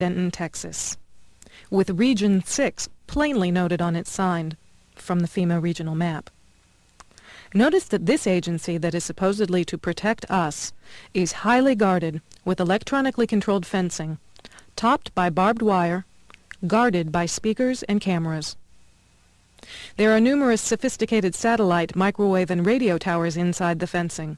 Denton, Texas, with Region 6 plainly noted on its sign from the FEMA regional map. Notice that this agency that is supposedly to protect us is highly guarded with electronically controlled fencing, topped by barbed wire, guarded by speakers and cameras. There are numerous sophisticated satellite, microwave, and radio towers inside the fencing.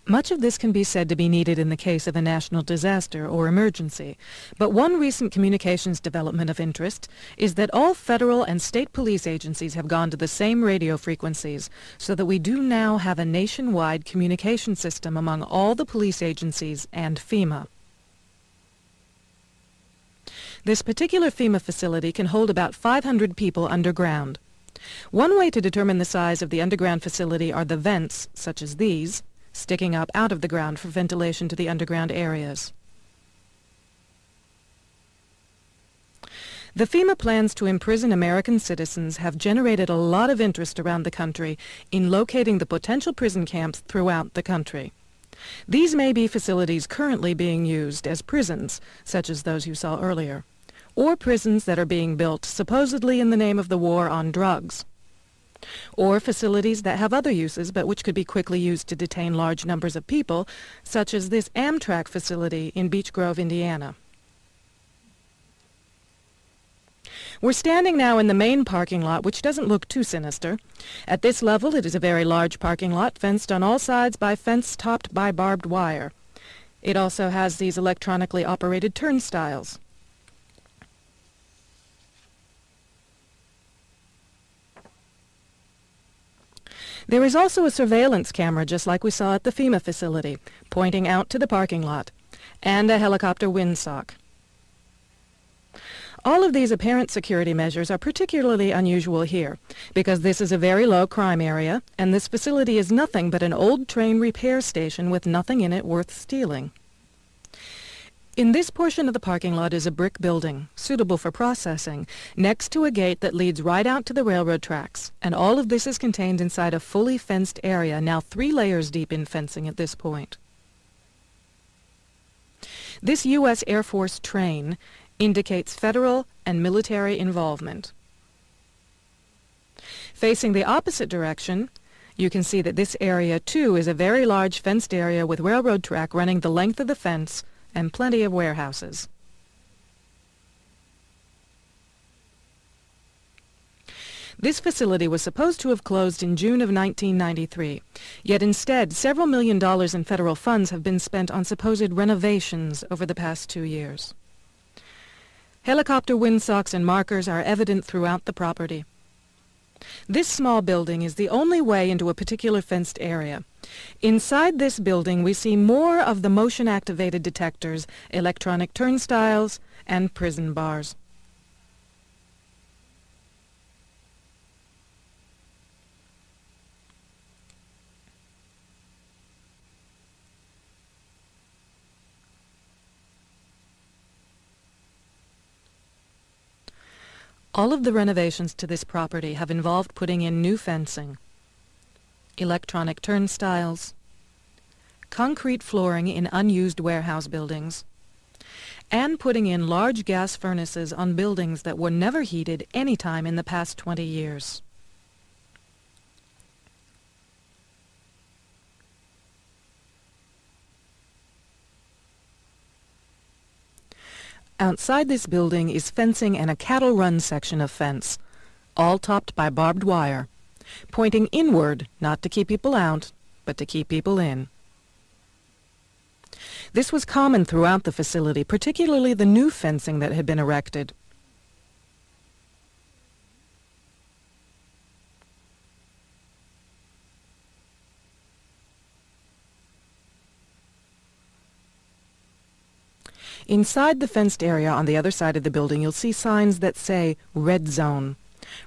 Much of this can be said to be needed in the case of a national disaster or emergency, but one recent communications development of interest is that all federal and state police agencies have gone to the same radio frequencies, so that we do now have a nationwide communication system among all the police agencies and FEMA. This particular FEMA facility can hold about 500 people underground. One way to determine the size of the underground facility are the vents, such as these, sticking up out of the ground for ventilation to the underground areas. The FEMA plans to imprison American citizens have generated a lot of interest around the country in locating the potential prison camps throughout the country. These may be facilities currently being used as prisons, such as those you saw earlier, or prisons that are being built supposedly in the name of the war on drugs, or facilities that have other uses but which could be quickly used to detain large numbers of people, such as this Amtrak facility in Beech Grove, Indiana. We're standing now in the main parking lot, which doesn't look too sinister. At this level, it is a very large parking lot, fenced on all sides by fence topped by barbed wire. It also has these electronically operated turnstiles. There is also a surveillance camera, just like we saw at the FEMA facility, pointing out to the parking lot, and a helicopter windsock. All of these apparent security measures are particularly unusual here, because this is a very low crime area, and this facility is nothing but an old train repair station with nothing in it worth stealing. In this portion of the parking lot is a brick building, suitable for processing, next to a gate that leads right out to the railroad tracks, and all of this is contained inside a fully fenced area, now 3 layers deep in fencing at this point. This U.S. Air Force train indicates federal and military involvement. Facing the opposite direction, you can see that this area too is a very large fenced area with railroad track running the length of the fence and plenty of warehouses. This facility was supposed to have closed in June of 1993, yet instead several $1 million in federal funds have been spent on supposed renovations over the past 2 years. Helicopter windsocks and markers are evident throughout the property. This small building is the only way into a particular fenced area. Inside this building we see more of the motion-activated detectors, electronic turnstiles, and prison bars. All of the renovations to this property have involved putting in new fencing, electronic turnstiles, concrete flooring in unused warehouse buildings, and putting in large gas furnaces on buildings that were never heated any time in the past 20 years. Outside this building is fencing and a cattle run section of fence, all topped by barbed wire, pointing inward, not to keep people out, but to keep people in. This was common throughout the facility, particularly the new fencing that had been erected. Inside the fenced area on the other side of the building, you'll see signs that say Red Zone,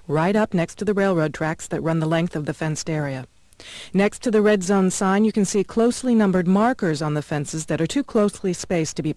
right up next to the railroad tracks that run the length of the fenced area. Next to the Red Zone sign, you can see closely numbered markers on the fences that are too closely spaced to be